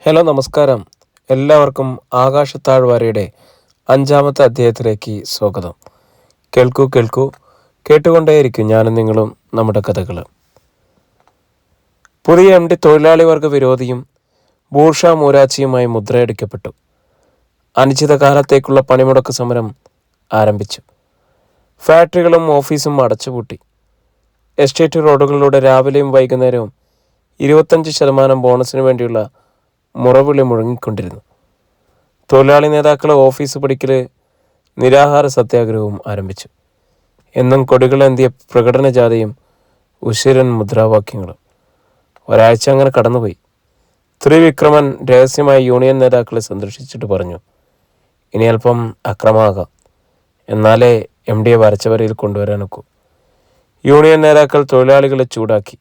Hello നമസ്കാരം. എല്ലാവർക്കും ആകാശത്താഴ്വരയുടെ 5-ാമത്തെ അധ്യായത്തിലേക്ക് സ്വാഗതം. കേൾക്കൂ കേട്ടുകൊണ്ടേയിരിക്കും ഞാനും നിങ്ങളും നമ്മുടെ കഥകൾ. പുതിയ MD തൊഴിലാളി വർഗ വിരോധിയും ബൂർഷ മൂരാച്ചിയുമായി മുദ്രയടിക്കപ്പെട്ടു. അനിശ്ചിതകാലത്തേക്കുള്ള പണിമുടക്ക് സമരം ആരംഭിച്ചു. ഫാക്ടറികളും ഓഫീസും അടച്ചുപൂട്ടി. എസ്റ്റേറ്റ് റോഡുകളിലൂടെ രാവിലെയും വൈകുന്നേരവും 25% ബോണസിന് വേണ്ടിയുള്ള മുറവിളി മുഴങ്ങിക്കൊണ്ടിരുന്നു. തൊഴിലാളി നേതാക്കൾ ഓഫീസ് പടിക്കൽ നിരാഹാര സത്യാഗ്രഹവും ആരംഭിച്ചു. എന്നും കൊടികളേന്തിയ പ്രകടന ജാഥയും ഉശിരൻ മുദ്രാവാക്യങ്ങളും. ഒരാഴ്ച അങ്ങനെ കടന്നുപോയി. ത്രിവിക്രമൻ രഹസ്യമായി യൂണിയൻ നേതാക്കളെ സന്ദർശിച്ചിട്ട് പറഞ്ഞു, ഇനി അല്പം അക്രമമാകാം, എന്നാലേ MDയെ വരച്ചവരയിൽ കൊണ്ടുവരാനൊക്കൂ. യൂണിയൻ നേതാക്കൾ തൊഴിലാളികളെ ചൂടാക്കി.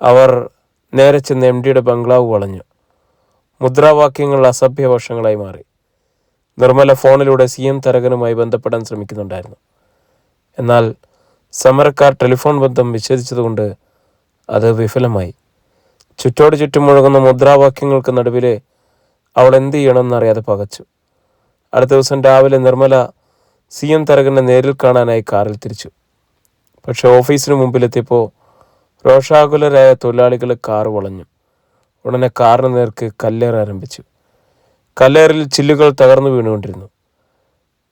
അവർ നേരെ ചെന്ന് MDയുടെ ബംഗ്ലാവ് വളഞ്ഞു. മുദ്രാവാക്യങ്ങൾ അസഭ്യവശങ്ങളായി മാറി. നിർമ്മല ഫോണിലൂടെ CM തരകനുമായി ബന്ധപ്പെടാൻ ശ്രമിക്കുന്നുണ്ടായിരുന്നു. എന്നാൽ സമരക്കാർ ടെലിഫോൺ ബന്ധം വിച്ഛേദിച്ചതുകൊണ്ട് അത് വിഫലമായി. ചുറ്റോട് ചുറ്റും മുഴങ്ങുന്ന മുദ്രാവാക്യങ്ങൾക്ക് നടുവിൽ അവൾ എന്ത് ചെയ്യണമെന്നറിയാതെ പകച്ചു. അടുത്ത ദിവസം രാവിലെ നിർമ്മല CM തരകനെ നേരിൽ കാണാനായി കാറിൽ തിരിച്ചു. പക്ഷെ ഓഫീസിന് മുമ്പിലെത്തിയപ്പോൾ രോഷാകുലരായ തൊഴിലാളികൾ കാർ വളഞ്ഞു. ഉടനെ കാറിന് നേർക്ക് കല്ലേറ് ആരംഭിച്ചു. കല്ലേറിൽ ചില്ലുകൾ തകർന്നു വീണുകൊണ്ടിരുന്നു.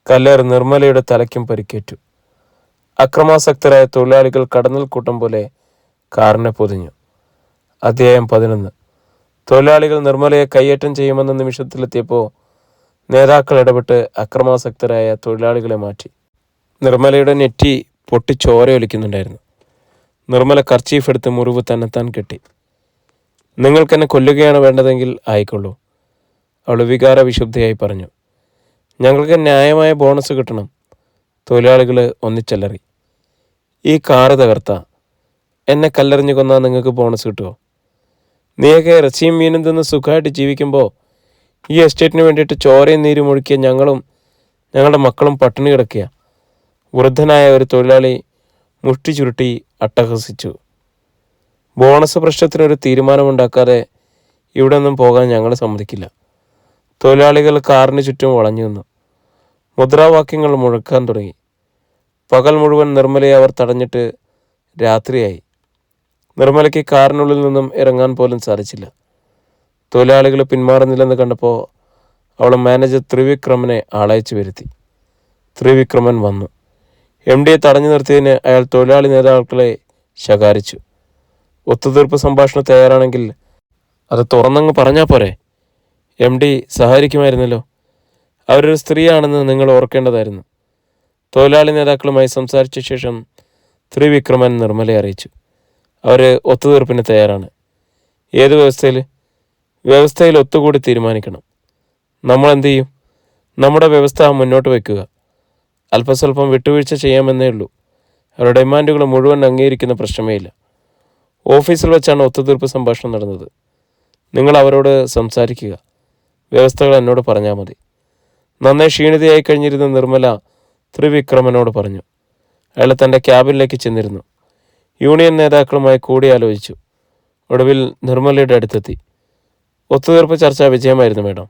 കല്ലേറ് നിർമ്മലയുടെ തലയ്ക്കും പരിക്കേറ്റു. അക്രമാസക്തരായ തൊഴിലാളികൾ കടന്നൽ കൂട്ടം പോലെ കാറിനെ പൊതിഞ്ഞു. അധ്യായം 11. തൊഴിലാളികൾ നിർമ്മലയെ കയ്യേറ്റം ചെയ്യുമെന്ന നിമിഷത്തിലെത്തിയപ്പോൾ നേതാക്കൾ ഇടപെട്ട് അക്രമാസക്തരായ തൊഴിലാളികളെ മാറ്റി. നിർമ്മലയുടെ നെറ്റി പൊട്ടി ചോരയൊലിക്കുന്നുണ്ടായിരുന്നു. നിർമ്മല കർച്ചീഫ് എടുത്ത് മുറിവ് തന്നെത്താൻ കെട്ടി. നിങ്ങൾക്കെന്നെ കൊല്ലുകയാണ് വേണ്ടതെങ്കിൽ ആയിക്കൊള്ളൂ, അവൾ വികാര വിശുദ്ധയായി പറഞ്ഞു. ഞങ്ങൾക്ക് ന്യായമായ ബോണസ് കിട്ടണം. തൊഴിലാളികൾ ഒന്നിച്ചല്ലറി. ഈ കാറ് തകർത്ത എന്നെ കല്ലെറിഞ്ഞു കൊന്നാൽ നിങ്ങൾക്ക് ബോണസ് കിട്ടുമോ? നീയൊക്കെ ഇറച്ചിയും മീനും തിന്ന് സുഖമായിട്ട് ജീവിക്കുമ്പോൾ ഈ എസ്റ്റേറ്റിന് വേണ്ടിയിട്ട് ചോരയും നീരും ഒഴുക്കിയ ഞങ്ങളും ഞങ്ങളുടെ മക്കളും പട്ടിണി കിടക്കുക. വൃദ്ധനായ ഒരു തൊഴിലാളി മുഷ്ടി ചുരുട്ടി അട്ടഹസിച്ചു. ബോണസ് പ്രശ്നത്തിനൊരു തീരുമാനമുണ്ടാക്കാതെ ഇവിടെ നിന്നും പോകാൻ ഞങ്ങൾ സമ്മതിക്കില്ല. തൊഴിലാളികൾ കാറിന് ചുറ്റും വളഞ്ഞു നിന്നു. മുദ്രാവാക്യങ്ങൾ മുഴക്കാൻ തുടങ്ങി. പകൽ മുഴുവൻ നിർമ്മലയെ അവർ തടഞ്ഞിട്ട് രാത്രിയായി. നിർമ്മലയ്ക്ക് കാറിനുള്ളിൽ നിന്നും ഇറങ്ങാൻ പോലും സാധിച്ചില്ല. തൊഴിലാളികൾ പിന്മാറുന്നില്ലെന്ന് കണ്ടപ്പോൾ അവൾ മാനേജർ ത്രിവിക്രമനെ ആളയച്ചു വരുത്തി. ത്രിവിക്രമൻ വന്നു. MDയെ തടഞ്ഞു നിർത്തിയതിന് അയാൾ തൊഴിലാളി നേതാക്കളെ ശകാരിച്ചു. ഒത്തുതീർപ്പ് സംഭാഷണം തയ്യാറാണെങ്കിൽ അത് തുറന്നങ്ങ് പറഞ്ഞാൽ പോരെ? MD സഹായിക്കുമായിരുന്നല്ലോ. അവരൊരു സ്ത്രീയാണെന്ന് നിങ്ങൾ ഓർക്കേണ്ടതായിരുന്നു. തൊഴിലാളി നേതാക്കളുമായി സംസാരിച്ച ശേഷം ത്രിവിക്രമൻ നിർമ്മലയെ അറിയിച്ചു. അവർ ഒത്തുതീർപ്പിന് തയ്യാറാണ്. ഏത് വ്യവസ്ഥയിൽ? വ്യവസ്ഥയിൽ ഒത്തുകൂടി തീരുമാനിക്കണം. നമ്മൾ എന്തു ചെയ്യും? നമ്മുടെ വ്യവസ്ഥ മുന്നോട്ട് വയ്ക്കുക. അല്പസ്വല്പം വിട്ടുവീഴ്ച ചെയ്യാമെന്നേ ഉള്ളൂ. അവരുടെ ഡിമാൻഡുകൾ മുഴുവൻ അംഗീകരിക്കുന്ന പ്രശ്നമേ ഇല്ല. ഓഫീസിൽ വെച്ചാണ് ഒത്തുതീർപ്പ് സംഭാഷണം നടന്നത്. നിങ്ങൾ അവരോട് സംസാരിക്കുക. വ്യവസ്ഥകൾ എന്നോട് പറഞ്ഞാൽ മതി. നന്നായി ക്ഷീണിതയായി കഴിഞ്ഞിരുന്ന നിർമ്മല ത്രിവിക്രമനോട് പറഞ്ഞു. അയാൾ തൻ്റെ ക്യാബിനിലേക്ക് ചെന്നിരുന്നു. യൂണിയൻ നേതാക്കളുമായി കൂടിയാലോചിച്ചു. ഒടുവിൽ നിർമ്മലയുടെ അടുത്തെത്തി. ഒത്തുതീർപ്പ് ചർച്ച വിജയമായിരുന്നു മേഡം.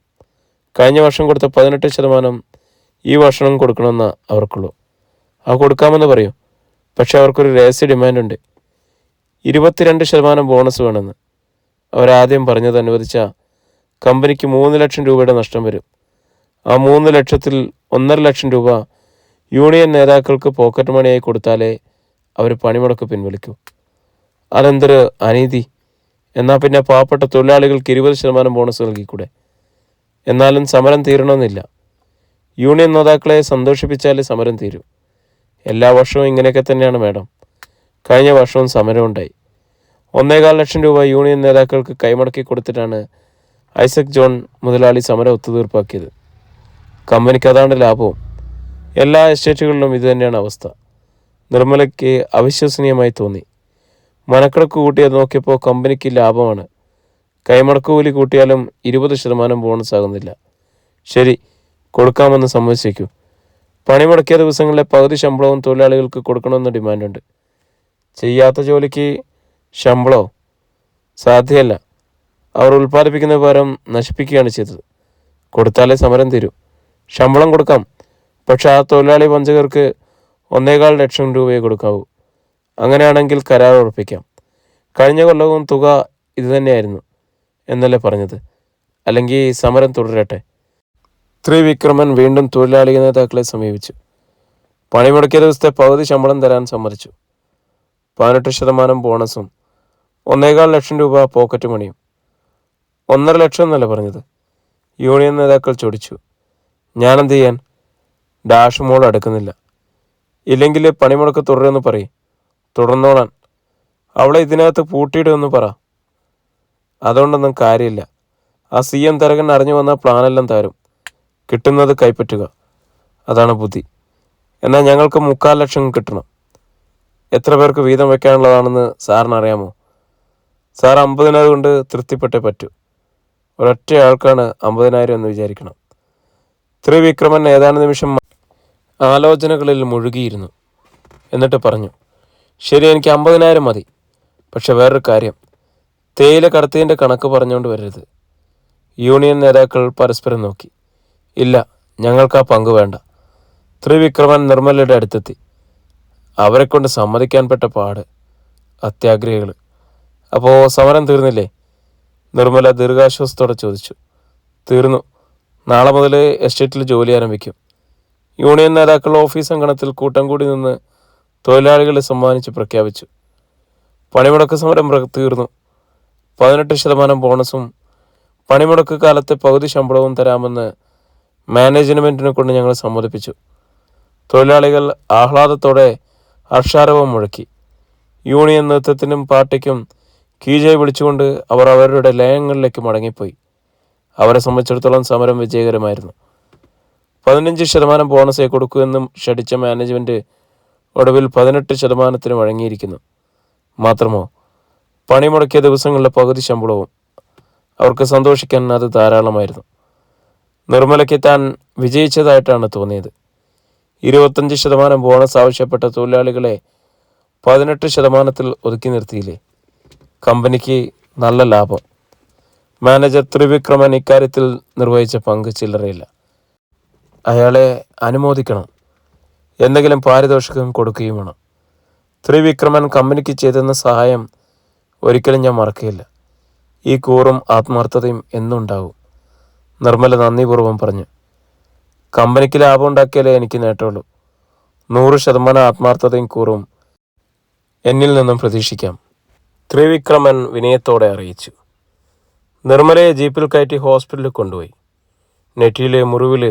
കഴിഞ്ഞ വർഷം കൊടുത്ത 18% ഈ വർഷവും കൊടുക്കണമെന്ന് അവർക്കുള്ളൂ. അത് കൊടുക്കാമെന്ന് പറയൂ. പക്ഷെ അവർക്കൊരു രഹസ്യ ഡിമാൻഡുണ്ട്. 22% ബോണസ് വേണമെന്ന്. അവരാദ്യം പറഞ്ഞത് അനുവദിച്ചാൽ കമ്പനിക്ക് 3 ലക്ഷം രൂപയുടെ നഷ്ടം വരും. ആ 3 ലക്ഷത്തിൽ 1.5 ലക്ഷം രൂപ യൂണിയൻ നേതാക്കൾക്ക് പോക്കറ്റ് മണിയായി കൊടുത്താലേ അവർ പണിമുടക്ക് പിൻവലിക്കൂ. അതെന്തൊരു അനീതി! എന്നാൽ പിന്നെ പാവപ്പെട്ട തൊഴിലാളികൾക്ക് 20% ബോണസ് നൽകിക്കൂടെ? എന്നാലും സമരം തീരണമെന്നില്ല. യൂണിയൻ നേതാക്കളെ സന്തോഷിപ്പിച്ചാലേ സമരം തീരൂ. എല്ലാ വർഷവും ഇങ്ങനെയൊക്കെ തന്നെയാണ് മേഡം. കഴിഞ്ഞ വർഷവും സമരമുണ്ടായി. 1.25 ലക്ഷം രൂപ യൂണിയൻ നേതാക്കൾക്ക് കൈമടക്കി കൊടുത്തിട്ടാണ് ഐസക് ജോൺ മുതലാളി സമരം ഒത്തുതീർപ്പാക്കിയത്. കമ്പനിക്ക് അതാണ് ലാഭവും. എല്ലാ എസ്റ്റേറ്റുകളിലും ഇതുതന്നെയാണ് അവസ്ഥ. നിർമ്മലയ്ക്ക് അവിശ്വസനീയമായി തോന്നി. മനക്കണക്ക് കൂട്ടിയത് നോക്കിയപ്പോൾ കമ്പനിക്ക് ലാഭമാണ്. കൈമടക്ക് കൂലി കൂട്ടിയാലും 20% ബോണസ് ആകുന്നില്ല. ശരി, കൊടുക്കാമെന്ന് സമ്മതിച്ചേക്കൂ. പണിമുടക്കിയ ദിവസങ്ങളിലെ പകുതി ശമ്പളവും തൊഴിലാളികൾക്ക് കൊടുക്കണമെന്ന് ഡിമാൻഡുണ്ട്. ചെയ്യാത്ത ജോലിക്ക് ശമ്പളമോ? സാധ്യമല്ല. അവർ ഉൽപ്പാദിപ്പിക്കുന്ന പകരം നശിപ്പിക്കുകയാണ് ചെയ്തത്. കൊടുത്താലേ സമരം തീരൂ. ശമ്പളം കൊടുക്കാം, പക്ഷെ ആ തൊഴിലാളി വഞ്ചകർക്ക് 1.25 ലക്ഷം രൂപയെ കൊടുക്കാവൂ. അങ്ങനെയാണെങ്കിൽ കരാർ ഉറപ്പിക്കാം. കഴിഞ്ഞ കൊല്ലവും തുക ഇതുതന്നെയായിരുന്നു എന്നല്ലേ പറഞ്ഞത്? അല്ലെങ്കിൽ സമരം തുടരട്ടെ. ത്രിവിക്രമൻ വീണ്ടും തൊഴിലാളി നേതാക്കളെ സമീപിച്ചു. പണിമുടക്കിയ ദിവസത്തെ പകുതി ശമ്പളം തരാൻ സമ്മതിച്ചു. 18% ബോണസും 1.25 ലക്ഷം രൂപ പോക്കറ്റ് മണിയും. 1.5 ലക്ഷം എന്നല്ല പറഞ്ഞത്? യൂണിയൻ നേതാക്കൾ ചൊടിച്ചു. ഞാനെന്ത് ചെയ്യാൻ? ഡാഷ് മോൾ അടുക്കുന്നില്ല. ഇല്ലെങ്കിൽ പണിമുടക്ക് തുടരുമെന്ന് പറയും. തുടർന്നോളാൻ. അവളെ ഇതിനകത്ത് പൂട്ടിയിടുമെന്ന് പറ. അതുകൊണ്ടൊന്നും കാര്യമില്ല. ആ CM തരകൻ അറിഞ്ഞു വന്ന പ്ലാനെല്ലാം തരും. കിട്ടുന്നത് കൈപ്പറ്റുക, അതാണ് ബുദ്ധി. എന്നാൽ ഞങ്ങൾക്ക് 3/4 ലക്ഷം കിട്ടണം. എത്ര പേർക്ക് വീതം വയ്ക്കാനുള്ളതാണെന്ന് സാറിന് അറിയാമോ? സാർ 50,000 കൊണ്ട് തൃപ്തിപ്പെട്ടേ പറ്റൂ. ഒരൊറ്റ ആൾക്കാണ് 50,000 എന്ന് വിചാരിക്കണം. ത്രിവിക്രമൻ ഏതാനും നിമിഷം ആലോചനകളിൽ മുഴുകിയിരുന്നു. എന്നിട്ട് പറഞ്ഞു, ശരി, എനിക്ക് 50,000 മതി. പക്ഷെ വേറൊരു കാര്യം, തേയില കടത്തിയതിൻ്റെ കണക്ക് പറഞ്ഞുകൊണ്ട് വരരുത്. യൂണിയൻ നേതാക്കൾ പരസ്പരം നോക്കി. ഇല്ല, ഞങ്ങൾക്ക് ആ പങ്ക് വേണ്ട. ത്രിവിക്രമൻ നിർമ്മലയുടെ അടുത്തെത്തി. അവരെക്കൊണ്ട് സമ്മതിക്കാൻ പെട്ട പാട്. അത്യാഗ്രഹികൾ. അപ്പോൾ സമരം തീർന്നില്ലേ? നിർമ്മല ദീർഘാശ്വാസത്തോടെ ചോദിച്ചു. തീർന്നു. നാളെ മുതൽ എസ്റ്റേറ്റിൽ ജോലി ആരംഭിക്കും. യൂണിയൻ നേതാക്കൾ ഓഫീസ് അങ്കണത്തിൽ കൂട്ടം കൂടി നിന്ന് തൊഴിലാളികളെ സമ്മാനിച്ച് പ്രഖ്യാപിച്ചു. പണിമുടക്ക് സമരം തീർന്നു. 18% ബോണസും പണിമുടക്ക് കാലത്തെ പകുതി ശമ്പളവും തരാമെന്ന് മാനേജ്മെൻറ്റിനെ കൊണ്ട് ഞങ്ങൾ സമ്മതിപ്പിച്ചു. തൊഴിലാളികൾ ആഹ്ലാദത്തോടെ ഹർഷാരവം മുഴക്കി. യൂണിയൻ നേതൃത്വത്തിനും പാർട്ടിക്കും കീജായി വിളിച്ചുകൊണ്ട് അവർ അവരുടെ ലയങ്ങളിലേക്ക് മടങ്ങിപ്പോയി. അവരെ സംബന്ധിച്ചിടത്തോളം സമരം വിജയകരമായിരുന്നു. 15% ബോണസേ കൊടുക്കുമെന്നും ക്ഷണിച്ച മാനേജ്മെൻറ്റ് ഒടുവിൽ 18% വഴങ്ങിയിരിക്കുന്നു. മാത്രമോ, പണിമുടക്കിയ ദിവസങ്ങളിലെ പകുതി ശമ്പളവും. അവർക്ക് സന്തോഷിക്കാൻ അത് ധാരാളമായിരുന്നു. നിർമ്മലയ്ക്ക് താൻ വിജയിച്ചതായിട്ടാണ് തോന്നിയത്. 25% ബോണസ് ആവശ്യപ്പെട്ട തൊഴിലാളികളെ 18% ഒതുക്കി നിർത്തിയില്ലേ? കമ്പനിക്ക് നല്ല ലാഭം. മാനേജർ ത്രിവിക്രമൻ ഇക്കാര്യത്തിൽ നിർവഹിച്ച പങ്ക് ചില്ലറയില്ല. അയാളെ അനുമോദിക്കണം. എന്തെങ്കിലും പാരിതോഷികം കൊടുക്കുകയും വേണം. ത്രിവിക്രമൻ കമ്പനിക്ക് ചെയ്തെന്ന സഹായം ഒരിക്കലും ഞാൻ മറക്കുകയില്ല. ഈ കൂറും ആത്മാർത്ഥതയും എന്നുണ്ടാവും. നിർമ്മല നന്ദിപൂർവ്വം പറഞ്ഞു. കമ്പനിക്ക് ലാഭം ഉണ്ടാക്കിയാലേ എനിക്ക് നേട്ടമുള്ളൂ. 100% ആത്മാർത്ഥതയും കൂറും എന്നിൽ നിന്നും പ്രതീക്ഷിക്കാം, ത്രിവിക്രമൻ വിനയത്തോടെ അറിയിച്ചു. നിർമ്മലയെ ജീപ്പിൽ കയറ്റി ഹോസ്പിറ്റലിൽ കൊണ്ടുപോയി. നെറ്റിയിലെ മുറിവിൽ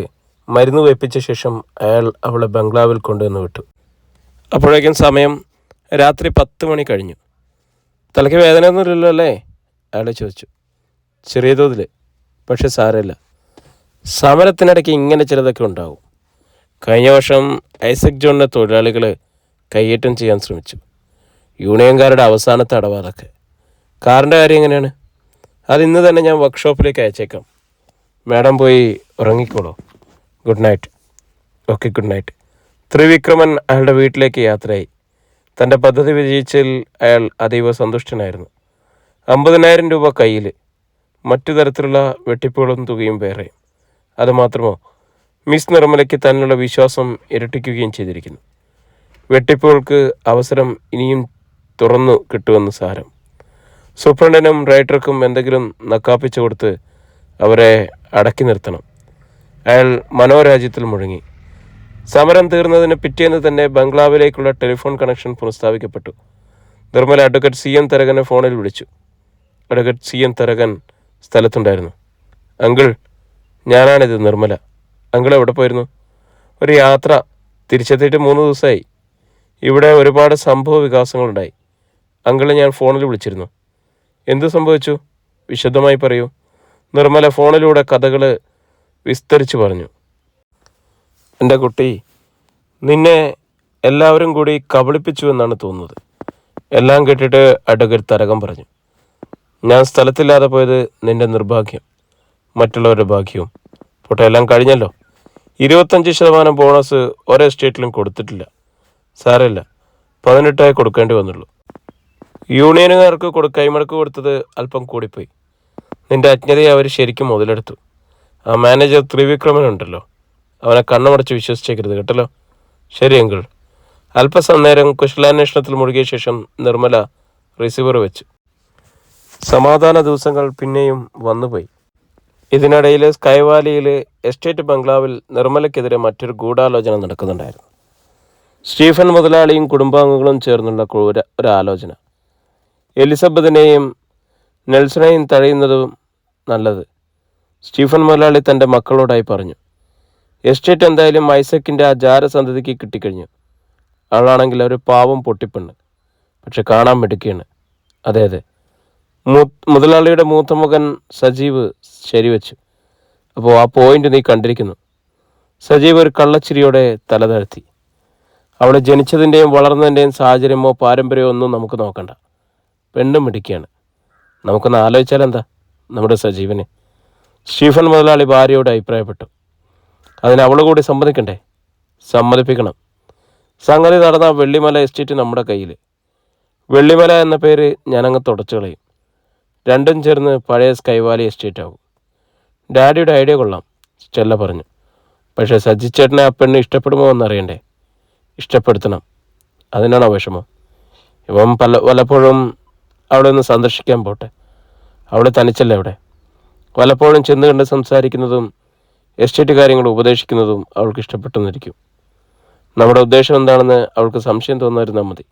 മരുന്ന് വെപ്പിച്ച ശേഷം അയാൾ അവളെ ബംഗ്ലാവിൽ കൊണ്ടുവന്ന് വിട്ടു. അപ്പോഴേക്കും സമയം രാത്രി 10 മണി കഴിഞ്ഞു. തലയ്ക്ക് വേദനയൊന്നുമില്ലല്ലോ അല്ലേ? അയാൾ ചോദിച്ചു. ചെറിയ തോതിൽ, പക്ഷെ സാരമില്ല. സമരത്തിനിടയ്ക്ക് ഇങ്ങനെ ചിലതൊക്കെ ഉണ്ടാവും. കഴിഞ്ഞ വർഷം ഐസക് ജോണിനെ തൊഴിലാളികൾ കയ്യേറ്റം ചെയ്യാൻ ശ്രമിച്ചു. യൂണിയൻകാരുടെ അവസാനത്തെ അടവ് അതൊക്കെ. കാറിൻ്റെ കാര്യം എങ്ങനെയാണ്? അത് ഇന്ന് തന്നെ ഞാൻ വർക്ക്ഷോപ്പിലേക്ക് അയച്ചേക്കാം. മാഡം പോയി ഉറങ്ങിക്കോളൂ. Good night. Okay, good night. Trivikraman അയാളുടെ വീട്ടിലേക്ക് യാത്രയായി. തൻ്റെ പദ്ധതി വിജയിച്ചതിൽ അയാൾ അതീവ സന്തുഷ്ടനായിരുന്നു. 50,000 രൂപ കയ്യിൽ, മറ്റു തരത്തിലുള്ള വെട്ടിപ്പുകളും തുകയും വേറെ. അതുമാത്രമോ, മിസ് നിർമ്മലയ്ക്ക് തന്നിലുള്ള വിശ്വാസം ഇരട്ടിക്കുകയും ചെയ്തിരിക്കുന്നു. വെട്ടിപ്പുകൾക്ക് അവസരം ഇനിയും തുറന്നു കിട്ടുമെന്ന് സാരം. സൂപ്രണ്ടിനും റൈറ്റർക്കും എന്തെങ്കിലും നക്കാപ്പിച്ചു കൊടുത്ത് അവരെ അടക്കി നിർത്തണം. അയാൾ മനോരാജ്യത്തിൽ മുഴങ്ങി. സമരം തീർന്നതിന് പിറ്റേന്ന് തന്നെ ബംഗ്ലാവിലേക്കുള്ള ടെലിഫോൺ കണക്ഷൻ പുനഃസ്ഥാപിക്കപ്പെട്ടു. നിർമ്മല അഡ്വക്കേറ്റ് CM തരകനെ ഫോണിൽ വിളിച്ചു. അഡ്വക്കേറ്റ് CM തരകൻ സ്ഥലത്തുണ്ടായിരുന്നു. അങ്കിൾ, ഞാനാണിത്, നിർമ്മല. അങ്കിൾ എവിടെ പോയിരുന്നു? ഒരു യാത്ര. തിരിച്ചെത്തിയിട്ട് 3 ദിവസമായി. ഇവിടെ ഒരുപാട് സംഭവ വികാസങ്ങളുണ്ടായി. അങ്കിളെ ഞാൻ ഫോണിൽ വിളിച്ചിരുന്നു. എന്തു സംഭവിച്ചു? വിശദമായി പറയൂ. നിർമ്മല ഫോണിലൂടെ കഥകൾ വിസ്തരിച്ചു പറഞ്ഞു. എൻ്റെ കുട്ടി, നിന്നെ എല്ലാവരും കൂടി കബളിപ്പിച്ചു എന്നാണ് തോന്നുന്നത്. എല്ലാം കേട്ടിട്ട് അഡ്വക്കേറ്റ് തരകൻ പറഞ്ഞു. ഞാൻ സ്ഥലത്തില്ലാതെ പോയത് നിൻ്റെ നിർഭാഗ്യം, മറ്റുള്ളവരുടെ ഭാഗ്യവും. പോട്ടെ, എല്ലാം കഴിഞ്ഞല്ലോ. 25% ബോണസ് ഒരേ സ്റ്റേറ്റിലും കൊടുത്തിട്ടില്ല. സാരമില്ല, 18 കൊടുക്കേണ്ടി വന്നുള്ളൂ. യൂണിയനുകാർക്ക് കൈമടക്ക് കൊടുത്തത് അല്പം കൂടിപ്പോയി. നിന്റെ അജ്ഞതയെ അവർ ശരിക്കും മുതലെടുത്തു. ആ മാനേജർ ത്രിവിക്രമനുണ്ടല്ലോ, അവനെ കണ്ണുമടച്ച് വിശ്വസിച്ചേക്കരുത് കേട്ടല്ലോ. ശരി അങ്കിൾ. അല്പസന്നേരം കുശലാന്വേഷണത്തിൽ മുഴുകിയ ശേഷം നിർമ്മല റിസീവർ വെച്ചു. സമാധാന ദിവസങ്ങൾ പിന്നെയും വന്നുപോയി. ഇതിനിടയിൽ സ്കൈവാലിയിലെ എസ്റ്റേറ്റ് ബംഗ്ലാവിൽ നിർമ്മലയ്ക്കെതിരെ മറ്റൊരു ഗൂഢാലോചന നടക്കുന്നുണ്ടായിരുന്നു. സ്റ്റീഫൻ മുതലാളിയും കുടുംബാംഗങ്ങളും ചേർന്നുള്ള ഒരാലോചന. എലിസബത്തിനെയും നെൽസണെയും തഴയുന്നതും നല്ലത്. സ്റ്റീഫൻ മുതലാളി തൻ്റെ മക്കളോടായി പറഞ്ഞു. എസ്റ്റേറ്റ് എന്തായാലും ഐസക്കിൻ്റെ ആ ജാരസന്തതിക്ക് കിട്ടിക്കഴിഞ്ഞു. അവളാണെങ്കിൽ ഒരു പാവം പൊട്ടിപ്പെണ്ണ്, പക്ഷെ കാണാൻ മിടുക്കിയാണ്. അതെ അതെ, മുതലാളിയുടെ മൂത്ത മകൻ സജീവ് ശരിവെച്ചു. അപ്പോൾ ആ പോയിന്റ് നീ കണ്ടിരിക്കുന്നു. സജീവ് ഒരു കള്ളച്ചിരിയോടെ തല താഴ്ത്തി. അവളെ ജനിച്ചതിൻ്റെയും വളർന്നതിൻ്റെയും സാഹചര്യമോ പാരമ്പര്യമോ ഒന്നും നമുക്ക് നോക്കണ്ട. പെണ്ണും മിടുക്കിയാണ്. നമുക്കൊന്ന് ആലോചിച്ചാൽ എന്താ നമ്മുടെ സജീവനെ? സ്റ്റീഫൻ മുതലാളി ഭാര്യയോട് അഭിപ്രായപ്പെട്ടു. അതിന് അവൾ കൂടി സമ്മതിക്കണ്ടേ? സമ്മതിപ്പിക്കണം. സംഗതി നടന്ന വെള്ളിമല എസ്റ്റേറ്റ് നമ്മുടെ കയ്യിൽ. വെള്ളിമല എന്ന പേര് ഞാനങ്ങ് തുടച്ചു കളയും. രണ്ടും ചേർന്ന് പഴയ സ്കൈവാലി എസ്റ്റേറ്റ് ആവും. ഡാഡിയുടെ ഐഡിയ കൊള്ളാം, സ്റ്റെല്ല പറഞ്ഞു. പക്ഷേ സജിച്ചേട്ടനെ ആ പെണ്ണ് ഇഷ്ടപ്പെടുമോ എന്നറിയണ്ടേ? ഇഷ്ടപ്പെടുത്തണം. അതിനാണോ വിഷമം? ഇവൻ വല്ലപ്പോഴും അവിടെ ഒന്ന് സന്ദർശിക്കാൻ പോട്ടെ. അവിടെ തനിച്ചല്ലേ അവിടെ. പലപ്പോഴും ചെന്ന് കണ്ട് സംസാരിക്കുന്നതും എസ്റ്റേറ്റ് കാര്യങ്ങൾ ഉപദേശിക്കുന്നതും അവൾക്ക് ഇഷ്ടപ്പെട്ടെന്നിരിക്കും. നമ്മുടെ ഉദ്ദേശം എന്താണെന്ന് അവൾക്ക് സംശയം തോന്നാതിരുന്നാൽ മതി.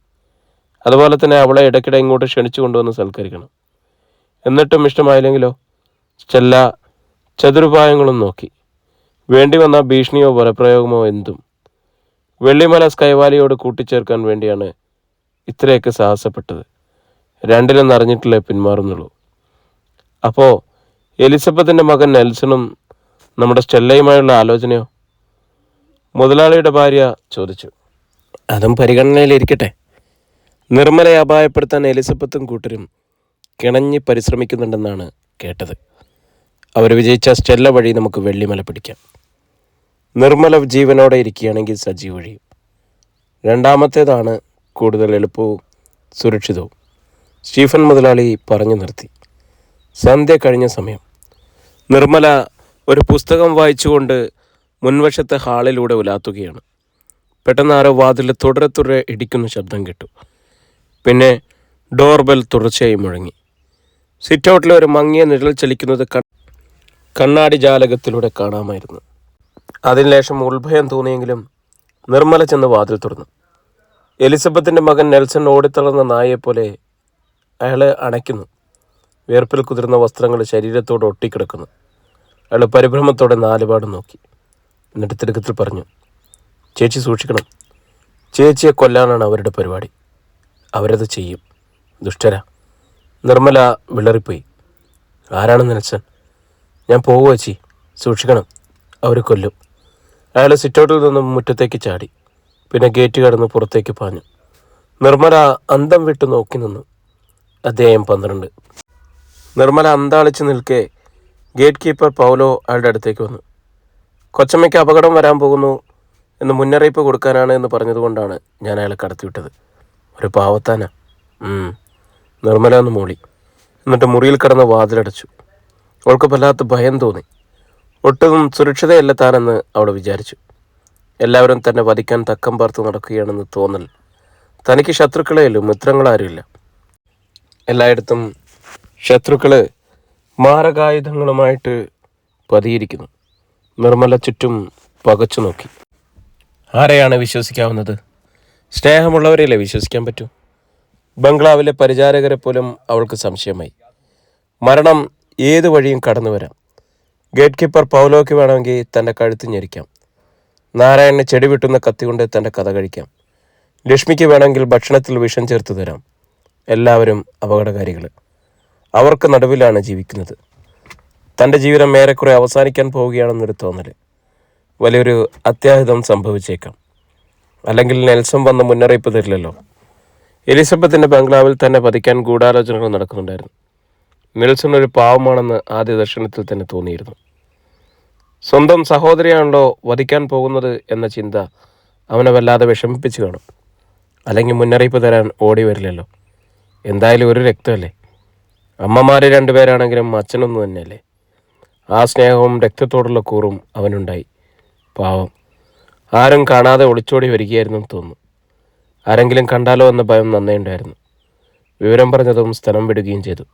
അതുപോലെ തന്നെ അവളെ ഇടയ്ക്കിടെ ഇങ്ങോട്ട് ക്ഷണിച്ചു കൊണ്ടുവന്ന് സൽക്കരിക്കണം. എന്നിട്ടും ഇഷ്ടമായില്ലെങ്കിലോ? സ്റ്റെല്ല ചതുരുപായങ്ങളും നോക്കി. വേണ്ടി വന്ന ഭീഷണിയോ ബലപ്രയോഗമോ എന്തും. വെള്ളിമല സ്കൈവാലിയോട് കൂട്ടിച്ചേർക്കാൻ വേണ്ടിയാണ് ഇത്രയൊക്കെ സാഹസപ്പെട്ടത്. രണ്ടിലും അറിഞ്ഞിട്ടില്ലേ പിന്മാറുന്നുള്ളൂ. അപ്പോൾ എലിസബത്തിൻ്റെ മകൻ നെൽസണും നമ്മുടെ സ്റ്റെല്ലയുമായുള്ള ആലോചനയോ? മുതലാളിയുടെ ഭാര്യ ചോദിച്ചു. അതും പരിഗണനയിലിരിക്കട്ടെ. നിർമ്മലയെ അപായപ്പെടുത്താൻ എലിസബത്തും കൂട്ടരും കിണഞ്ഞ് പരിശ്രമിക്കുന്നുണ്ടെന്നാണ് കേട്ടത്. അവർ വിജയിച്ച സ്റ്റെല്ല വഴി നമുക്ക് വെള്ളിമല പിടിക്കാം. നിർമ്മല ജീവനോടെ ഇരിക്കുകയാണെങ്കിൽ സജീവ് വഴിയും. രണ്ടാമത്തേതാണ് കൂടുതൽ എളുപ്പവും സുരക്ഷിതവും. സ്റ്റീഫൻ മുതലാളി പറഞ്ഞു നിർത്തി. സന്ധ്യ കഴിഞ്ഞ സമയം. നിർമ്മല ഒരു പുസ്തകം വായിച്ചുകൊണ്ട് മുൻവശത്തെ ഹാളിലൂടെ ഉലാത്തുകയാണ്. പെട്ടെന്ന് ആരോ വാതിൽ തുടരെ ഇടിക്കുന്ന ശബ്ദം കേട്ടു. പിന്നെ ഡോർബെൽ തുടർച്ചയായി മുഴങ്ങി. സിറ്റൗട്ടിലെ ഒരു മങ്ങിയ നിഴൽ ചലിക്കുന്നത് കണ്ണാടി ജാലകത്തിലൂടെ കാണാമായിരുന്നു. അതിന് ശേഷം ഉത്ഭയം തോന്നിയെങ്കിലും നിർമ്മല ചെന്ന് വാതിൽ തുറന്നു. എലിസബത്തിൻ്റെ മകൻ നെൽസൺ ഓടിത്തളർന്ന നായെപ്പോലെ അയാളെ അണയ്ക്കുന്നു. വിയർപ്പിൽ കുതിർന്ന വസ്ത്രങ്ങൾ ശരീരത്തോട് ഒട്ടിക്കിടക്കുന്നു. അയാൾ പരിഭ്രമത്തോടെ നാലുപാടും നോക്കി. എന്നിട്ട് തിടുക്കത്തിൽ പറഞ്ഞു, ചേച്ചി സൂക്ഷിക്കണം. ചേച്ചിയെ കൊല്ലാനാണ് അവരുടെ പരിപാടി. അവരത് ചെയ്യും. ദുഷ്ടരാ. നിർമ്മല വിളറിപ്പോയി. ആരാണ് നെൽസൺ? ഞാൻ പോവുക ചേച്ചി, സൂക്ഷിക്കണം, അവർ കൊല്ലും. അയാൾ സിറ്റൗട്ടിൽ നിന്നും മുറ്റത്തേക്ക് ചാടി. പിന്നെ ഗേറ്റ് കടന്ന് പുറത്തേക്ക് പാഞ്ഞു. നിർമ്മല അന്തം വിട്ട് നോക്കി നിന്നു. അധ്യായം 12. നിർമ്മല അന്താളിച്ച് നിൽക്കെ ഗേറ്റ് കീപ്പർ പൗലോ അയാളുടെ അടുത്തേക്ക് വന്നു. കൊച്ചമ്മയ്ക്ക് അപകടം വരാൻ പോകുന്നു എന്ന് മുന്നറിയിപ്പ് കൊടുക്കാനാണ് എന്ന് പറഞ്ഞതുകൊണ്ടാണ് ഞാൻ അയാളെ കടത്തിവിട്ടത്. ഒരു പാവത്താനാ. നിർമ്മല ഒന്ന് മൂളി. എന്നിട്ട് മുറിയിൽ കിടന്ന് വാതിലടച്ചു. അവൾക്ക് വല്ലാത്ത ഭയം തോന്നി. ഒട്ടും സുരക്ഷിതയല്ല താനെന്ന് അവൾ വിചാരിച്ചു. എല്ലാവരും തന്നെ വധിക്കാൻ തക്കം പാർത്ത് നടക്കുകയാണെന്ന് തോന്നൽ. തനിക്ക് ശത്രുക്കളെയല്ലോ, മിത്രങ്ങളാരുമില്ല. എല്ലായിടത്തും ശത്രുക്കള് മാരകായുധങ്ങളുമായിട്ട് പതിയിരിക്കുന്നു. നിർമ്മല ചുറ്റും പകച്ചു നോക്കി. ആരെയാണ് വിശ്വസിക്കാവുന്നത്? സ്നേഹമുള്ളവരെയല്ലേ വിശ്വസിക്കാൻ പറ്റൂ? ബംഗ്ലാവിലെ പരിചാരകരെ പോലും അവൾക്ക് സംശയമായി. മരണം ഏതു വഴിയും കടന്നു വരാം. ഗേറ്റ് കീപ്പർ പൗലോയ്ക്ക് വേണമെങ്കിൽ തൻ്റെ കഴുത്ത് ഞെരിക്കാം. നാരായണന് ചെടി വിട്ടുന്ന കത്തികൊണ്ട് തൻ്റെ കഥ കഴിക്കാം. ലക്ഷ്മിക്ക് വേണമെങ്കിൽ ഭക്ഷണത്തിൽ വിഷം ചേർത്ത് തരാം. എല്ലാവരും അപകടകാരികൾ. അവർക്ക് നടുവിലാണ് ജീവിക്കുന്നത്. തൻ്റെ ജീവിതം ഏറെക്കുറെ അവസാനിക്കാൻ പോവുകയാണെന്നൊരു തോന്നൽ. വലിയൊരു അത്യാഹിതം സംഭവിച്ചേക്കാം. അല്ലെങ്കിൽ നെൽസൺ വന്ന് മുന്നറിയിപ്പ് തരില്ലല്ലോ. എലിസബത്തിൻ്റെ ബംഗ്ലാവിൽ തന്നെ പതിക്കാൻ ഗൂഢാലോചനകൾ നടക്കുന്നുണ്ടായിരുന്നു. നെൽസൺ ഒരു പാവമാണെന്ന് ആദ്യ ദർശനത്തിൽ തന്നെ തോന്നിയിരുന്നു. സ്വന്തം സഹോദരിയാണല്ലോ വധിക്കാൻ പോകുന്നത് എന്ന ചിന്ത അവനെ വല്ലാതെ വിഷമിപ്പിച്ച് കാണും. അല്ലെങ്കിൽ മുന്നറിയിപ്പ് തരാൻ ഓടി വരില്ലല്ലോ. എന്തായാലും ഒരു രക്തമല്ലേ. അമ്മമാർ രണ്ടുപേരാണെങ്കിലും അച്ഛനൊന്നു തന്നെയല്ലേ. ആ സ്നേഹവും രക്തത്തോടുള്ള കൂറും അവനുണ്ടായി. പാവം, ആരും കാണാതെ ഒളിച്ചോടി വരികയായിരുന്നു തോന്നുന്നു. ആരെങ്കിലും കണ്ടാലോ എന്ന ഭയം നന്നേ ഉണ്ടായിരുന്നു. വിവരം പറഞ്ഞതും സ്ഥലം വിടുകയും ചെയ്തു.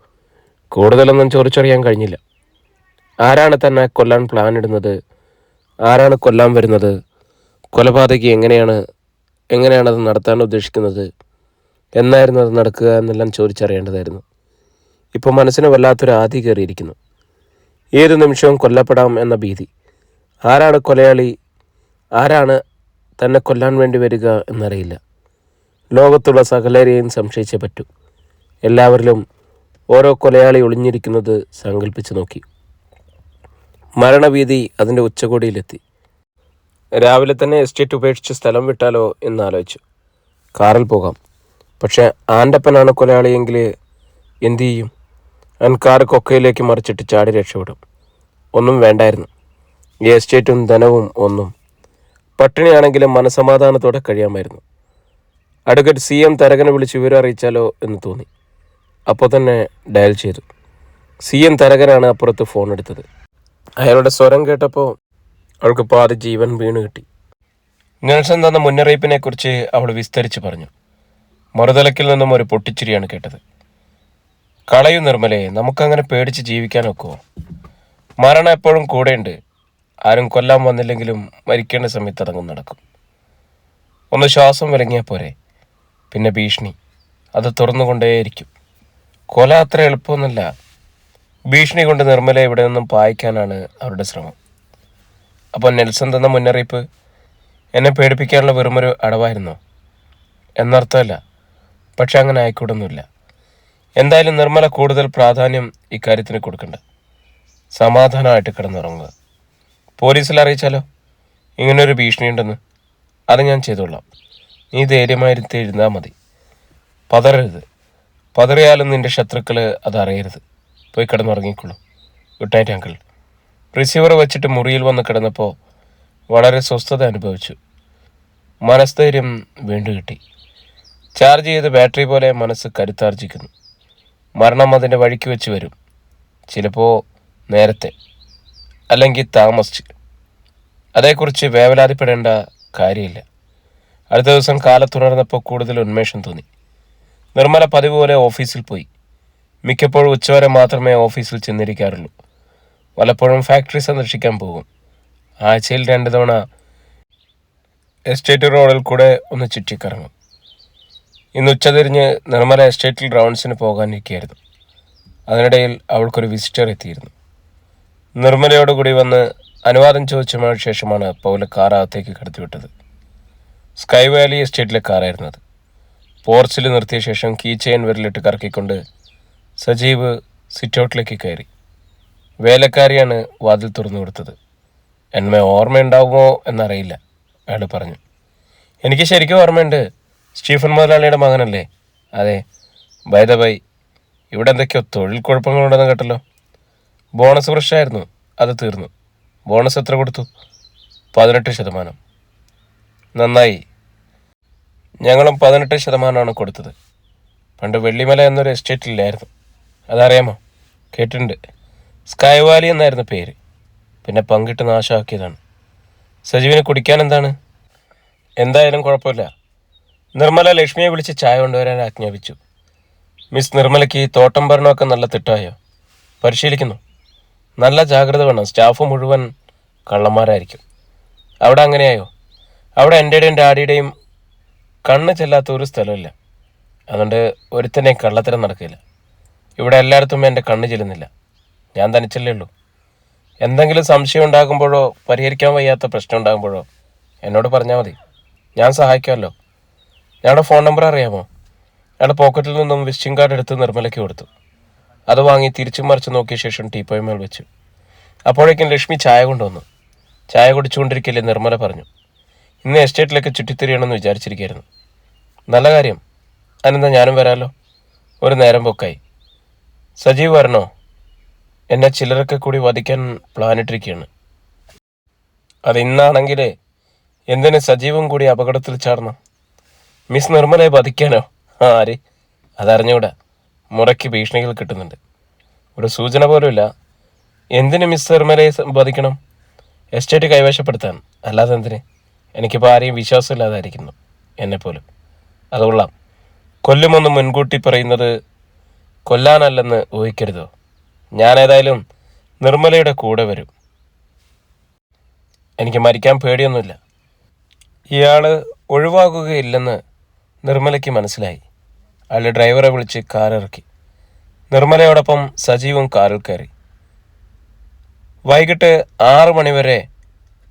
കൂടുതലൊന്നും ചോദിച്ചറിയാൻ കഴിഞ്ഞില്ല. ആരാണ് തന്നെ കൊല്ലാൻ പ്ലാൻ ഇടുന്നത്, ആരാണ് കൊല്ലാൻ വരുന്നത്, കൊലപാതകി എങ്ങനെയാണത് നടത്താൻ ഉദ്ദേശിക്കുന്നത്, എന്നായിരുന്നു അത് നടക്കുക എന്നെല്ലാം ചോദിച്ചറിയേണ്ടതായിരുന്നു. ഇപ്പോൾ മനസ്സിന് വല്ലാത്തൊരു ആധി കയറിയിരിക്കുന്നു. ഏതു നിമിഷവും കൊല്ലപ്പെടാം എന്ന ഭീതി. ആരാണ് കൊലയാളി, ആരാണ് തന്നെ കൊല്ലാൻ വേണ്ടി വരിക എന്നറിയില്ല. ലോകത്തുള്ള സകലരെയും സംശയിച്ചേ പറ്റൂ. എല്ലാവരിലും ഓരോ കൊലയാളി ഒളിഞ്ഞിരിക്കുന്നത് സങ്കല്പിച്ച് നോക്കി. മരണഭീതി അതിൻ്റെ ഉച്ചകോടിയിലെത്തി. രാവിലെ തന്നെ എസ്റ്റേറ്റ് ഉപേക്ഷിച്ച് സ്ഥലം വിട്ടാലോ എന്നാലോചിച്ചു. കാറിൽ പോകാം. പക്ഷേ ആൻ്റപ്പനാണ് കൊലയാളിയെങ്കിൽ എന്തു ചെയ്യും? അവൻ കാർ കൊക്കയിലേക്ക് മറിച്ചിട്ട് ചാടി രക്ഷപ്പെടും. ഒന്നും വേണ്ടായിരുന്നു, ഈ എസ്റ്റേറ്റും ധനവും ഒന്നും. പട്ടിണിയാണെങ്കിലും മനസമാധാനത്തോടെ കഴിയാമായിരുന്നു. അഡ്വക്കേറ്റ് CM തരകനെ വിളിച്ച് വിവരം അറിയിച്ചാലോ എന്ന് തോന്നി. അപ്പോൾ തന്നെ ഡയൽ ചെയ്തു. CM തരകനാണ് അപ്പുറത്ത് ഫോൺ എടുത്തത്. അയാളുടെ സ്വരം കേട്ടപ്പോൾ അവൾക്ക് പാതി ജീവൻ വീണ് കിട്ടി. നെൽസൺ തന്ന മുന്നറിയിപ്പിനെക്കുറിച്ച് അവൾ വിസ്തരിച്ച് പറഞ്ഞു. മറുതലക്കിൽ നിന്നും ഒരു പൊട്ടിച്ചിരിയാണ് കേട്ടത്. കളയൂ നിർമ്മലേ, നമുക്കങ്ങനെ പേടിച്ച് ജീവിക്കാൻ ഒക്കുമോ? മരണം എപ്പോഴും കൂടെയുണ്ട്. ആരും കൊല്ലാൻ വന്നില്ലെങ്കിലും മരിക്കേണ്ട സമയത്ത് അതങ്ങ് നടക്കും. ഒന്ന് ശ്വാസം വിലങ്ങിയാൽ പോരെ, പിന്നെ ഭീഷണി അത് തുറന്നുകൊണ്ടേയിരിക്കും. കൊല അത്ര എളുപ്പമൊന്നുമല്ല. ഭീഷണി കൊണ്ട് നിർമ്മല ഇവിടെ നിന്നും പായിക്കാനാണ് അവരുടെ ശ്രമം. അപ്പോൾ നെൽസൺ തന്ന മുന്നറിയിപ്പ് എന്നെ പേടിപ്പിക്കാനുള്ള വെറുമൊരു അടവായിരുന്നോ എന്നർത്ഥമല്ല. പക്ഷെ അങ്ങനെ ആയിക്കൂടൊന്നുമില്ല. എന്തായാലും നിർമ്മല കൂടുതൽ പ്രാധാന്യം ഇക്കാര്യത്തിന് കൊടുക്കണ്ട. സമാധാനമായിട്ട് കിടന്നുറങ്ങുക. പോലീസിൽ അറിയിച്ചാലോ ഇങ്ങനൊരു ഭീഷണിയുണ്ടെന്ന്? അത് ഞാൻ ചെയ്തോളാം. നീ ധൈര്യമായിരുത്തി എഴുതാൽ മതി. പതറരുത്. പതറിയാലും നിന്റെ ശത്രുക്കൾ അതറിയരുത്. പോയി കിടന്നുറങ്ങിക്കൊള്ളൂ. Good night uncle. റിസീവർ വെച്ചിട്ട് മുറിയിൽ വന്ന് കിടന്നപ്പോൾ വളരെ സ്വസ്ഥത അനുഭവിച്ചു. മനസ്ഥൈര്യം വീണ്ടും കിട്ടി. ചാർജ് ചെയ്ത് ബാറ്ററി പോലെ മനസ്സ് കരുത്താർജിക്കുന്നു. മരണം അതിൻ്റെ വഴിക്ക് വെച്ച് വരും. ചിലപ്പോൾ നേരത്തെ, അല്ലെങ്കിൽ താമസിച്ച്. അതേക്കുറിച്ച് വേവലാതിപ്പെടേണ്ട കാര്യമില്ല. അടുത്ത ദിവസം കാലത്തുണർന്നപ്പോൾ കൂടുതൽ ഉന്മേഷം തോന്നി. നിർമ്മല പതിവ് പോലെ ഓഫീസിൽ പോയി. മിക്കപ്പോഴും ഉച്ചവരെ മാത്രമേ ഓഫീസിൽ ചെന്നിരിക്കാറുള്ളൂ. പലപ്പോഴും ഫാക്ടറി സന്ദർശിക്കാൻ പോകും. ആഴ്ചയിൽ 2 തവണ എസ്റ്റേറ്റ് റോഡിൽ കൂടെ ഒന്ന് ചുറ്റിക്കറങ്ങും. ഇന്ന് ഉച്ചതിരിഞ്ഞ് നിർമ്മല എസ്റ്റേറ്റിൽ റൗണ്ട്സിന് പോകാനിരിക്കുകയായിരുന്നു. അതിനിടയിൽ അവൾക്കൊരു വിസിറ്റർ എത്തിയിരുന്നു. നിർമ്മലയോടുകൂടി വന്ന് അനുവാദം ചോദിച്ച ശേഷമാണ് പൗല കാർ അകത്തേക്ക് കടത്തിവിട്ടത്. സ്കൈ വാലി എസ്റ്റേറ്റിലെ കാറായിരുന്നു അത്. പോർച്ചിൽ നിർത്തിയ ശേഷം കീ ചെയിൻ വിരലിട്ട് കറക്കിക്കൊണ്ട് സജീവ് സിറ്റൗട്ടിലേക്ക് കയറി. വേലക്കാരിയാണ് വാതിൽ തുറന്നു കൊടുത്തത്. എന്നെ ഓർമ്മയുണ്ടാകുമോ എന്നറിയില്ല, അയാൾ പറഞ്ഞു. എനിക്ക് ശരിക്കും ഓർമ്മയുണ്ട്. സ്റ്റീഫൻ മുതലാളിയുടെ മകനല്ലേ? അതെ. ബൈ ദ ബൈ, ഇവിടെ എന്തൊക്കെയോ തൊഴിൽ കുഴപ്പങ്ങളുണ്ടെന്ന് കേട്ടല്ലോ. ബോണസ് ഫ്രഷായിരുന്നു, അത് തീർന്നു. ബോണസ് എത്ര കൊടുത്തു? 18%. നന്നായി. ഞങ്ങളും 18% കൊടുത്തത്. പണ്ട് വെള്ളിമല എന്നൊരു എസ്റ്റേറ്റില്ലായിരുന്നു, അതറിയാമോ? കേട്ടിട്ടുണ്ട്. സ്കൈ വാലി എന്നായിരുന്നു പേര്. പിന്നെ പങ്കിട്ട് നാശമാക്കിയതാണ്. സജീവിന് കുടിക്കാൻ എന്താണ്? എന്തായാലും കുഴപ്പമില്ല. നിർമ്മല ലക്ഷ്മിയെ വിളിച്ച് ചായ കൊണ്ടുവരാൻ ആജ്ഞാപിച്ചു. മിസ് നിർമ്മലയ്ക്ക് തോട്ടം ഭരണമൊക്കെ നല്ല തിട്ടായോ? പരിശീലിക്കുന്നു. നല്ല ജാഗ്രത വേണം. സ്റ്റാഫ് മുഴുവൻ കള്ളന്മാരായിരിക്കും. അവിടെ അങ്ങനെയായോ? അവിടെ എൻ്റെയും ഡാഡിയുടെയും കണ്ണ് ചെല്ലാത്ത ഒരു സ്ഥലമില്ല. അതുകൊണ്ട് ഒരുത്തനെയും കള്ളത്തരം നടക്കില്ല. ഇവിടെ എല്ലായിടത്തും എൻ്റെ കണ്ണ് ചെല്ലുന്നില്ല. ഞാൻ തനിച്ചല്ലേ ഉള്ളൂ. എന്തെങ്കിലും സംശയം ഉണ്ടാകുമ്പോഴോ പരിഹരിക്കാൻ വയ്യാത്ത പ്രശ്നം ഉണ്ടാകുമ്പോഴോ എന്നോട് പറഞ്ഞാൽ മതി, ഞാൻ സഹായിക്കാമല്ലോ. ഞങ്ങളുടെ ഫോൺ നമ്പർ അറിയാമോ? ഞങ്ങളുടെ പോക്കറ്റിൽ നിന്നും വിസിറ്റിംഗ് കാർഡ് എടുത്ത് നിർമ്മലയ്ക്ക് കൊടുത്തു. അത് വാങ്ങി തിരിച്ചും മറിച്ച് നോക്കിയ ശേഷം ടീപ്പോയ്മേൽ വെച്ചു. അപ്പോഴേക്കും ലക്ഷ്മി ചായ കൊണ്ടുവന്നു. ചായ കുടിച്ചുകൊണ്ടിരിക്കല്ലേ നിർമ്മല പറഞ്ഞു, ഇന്ന് എസ്റ്റേറ്റിലേക്ക് ചുറ്റിത്തിരിയണമെന്ന് വിചാരിച്ചിരിക്കുകയായിരുന്നു. നല്ല കാര്യം. അതെന്താ, ഞാനും വരാമല്ലോ. ഒരു നേരം പൊക്കായി. സജീവ് വരണോ? എന്നെ ചിലരൊക്കെ കൂടി വധിക്കാൻ പ്ലാനിട്ടിരിക്കുകയാണ്. അത് ഇന്നാണെങ്കിൽ എന്തിന് സജീവും കൂടി അപകടത്തിൽ ചാടണം? മിസ് നിർമ്മലയെ വധിക്കാനോ? ആര്? അതറിഞ്ഞൂടാ. മുറയ്ക്ക് ഭീഷണികൾ കിട്ടുന്നുണ്ട്. ഒരു സൂചന പോലുമില്ല. എന്തിന് മിസ് നിർമ്മലയെ ബാധിക്കണം? എസ്റ്റേറ്റ് കൈവശപ്പെടുത്താൻ, അല്ലാതെ എന്തിന്? എനിക്കിപ്പോൾ ആരെയും വിശ്വാസമില്ലാതായിരിക്കുന്നു, എന്നെപ്പോലും. അതുകൊള്ളാം. കൊല്ലുമെന്ന് മുൻകൂട്ടി പറയുന്നത് കൊല്ലാനല്ലെന്ന് ഊഹിക്കരുതോ. ഞാനേതായാലും നിർമ്മലയുടെ കൂടെ വരും. എനിക്ക് മരിക്കാൻ പേടിയൊന്നുമില്ല. ഇയാൾ ഒഴിവാകുകയില്ലെന്ന് നിർമ്മലയ്ക്ക് മനസ്സിലായി. അയാൾ ഡ്രൈവറെ വിളിച്ച് കാറിറക്കി. നിർമ്മലയോടൊപ്പം സജീവും കാറിൽ കയറി. വൈകിട്ട് 6 മണിവരെ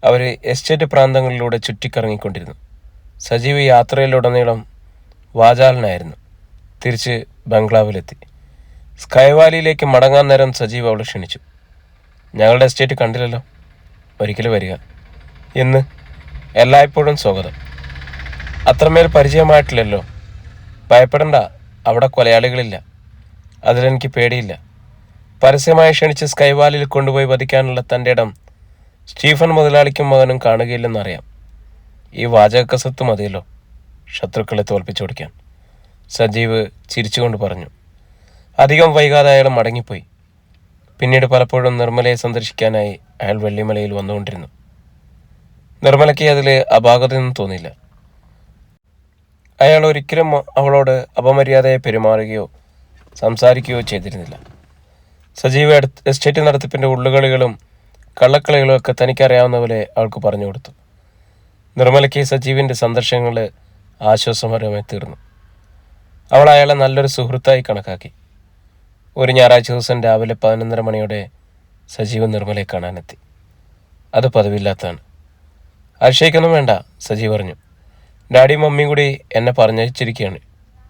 അവർ എസ്റ്റേറ്റ് പ്രാന്തങ്ങളിലൂടെ ചുറ്റിക്കറങ്ങിക്കൊണ്ടിരുന്നു. സജീവ് യാത്രയിലുടനീളം വാചാലനായിരുന്നു. തിരിച്ച് ബംഗ്ലാവിലെത്തി. സ്കൈവാലിയിലേക്ക് മടങ്ങാൻ നേരം സജീവ് അവളെ ക്ഷണിച്ചു. ഞങ്ങളുടെ എസ്റ്റേറ്റ് കണ്ടില്ലല്ലോ, ഒരിക്കലും വരിക. എന്ന് എല്ലായ്പ്പോഴും സ്വാഗതം. അത്രമേൽ പരിചയമായിട്ടില്ലല്ലോ. ഭയപ്പെടണ്ട, അവിടെ കൊലയാളികളില്ല. അതിലെനിക്ക് പേടിയില്ല. പരസ്യമായി ക്ഷണിച്ച് സ്കൈവാലിൽ കൊണ്ടുപോയി വധിക്കാനുള്ള തൻ്റെ ഇടം സ്റ്റീഫൻ മുതലാളിക്കും മകനും കാണുകയില്ലെന്നറിയാം. ഈ വാചകക്കസത്ത് മതിയല്ലോ ശത്രുക്കളെ തോൽപ്പിച്ചോടിക്കാൻ, സജീവ് ചിരിച്ചുകൊണ്ട് പറഞ്ഞു. അധികം വൈകാതെ അയാൾ മടങ്ങിപ്പോയി. പിന്നീട് പലപ്പോഴും നിർമ്മലയെ സന്ദർശിക്കാനായി അയാൾ വെള്ളിമലയിൽ വന്നുകൊണ്ടിരുന്നു. നിർമ്മലയ്ക്ക് അതിൽ അപാകതയൊന്നും തോന്നിയില്ല. അയാൾ ഒരിക്കലും അവളോട് അപമര്യാദയെ പെരുമാറുകയോ സംസാരിക്കുകയോ ചെയ്തിരുന്നില്ല. സജീവ് എസ്റ്റേറ്റ് നടത്തിപ്പിൻ്റെ ഉള്ളുകളികളും കള്ളക്കളികളും ഒക്കെ തനിക്കറിയാവുന്ന പോലെ അവൾക്ക് പറഞ്ഞു കൊടുത്തു. നിർമ്മലയ്ക്ക് സജീവിൻ്റെ സന്ദർശനങ്ങൾ ആശ്വാസപരമായി തീർന്നു. അവൾ അയാളെ നല്ലൊരു സുഹൃത്തായി കണക്കാക്കി. ഒരു ഞായറാഴ്ച ദിവസം രാവിലെ 11:30 മണിയോടെ സജീവ് നിർമ്മലയെ കാണാനെത്തി. അത് പതിവില്ലാത്തതാണ്. അതിശയിക്കൊന്നും വേണ്ട, സജീവ് പറഞ്ഞു. ഡാഡിയും മമ്മിയും കൂടി എന്നെ പറഞ്ഞയച്ചിരിക്കുകയാണ്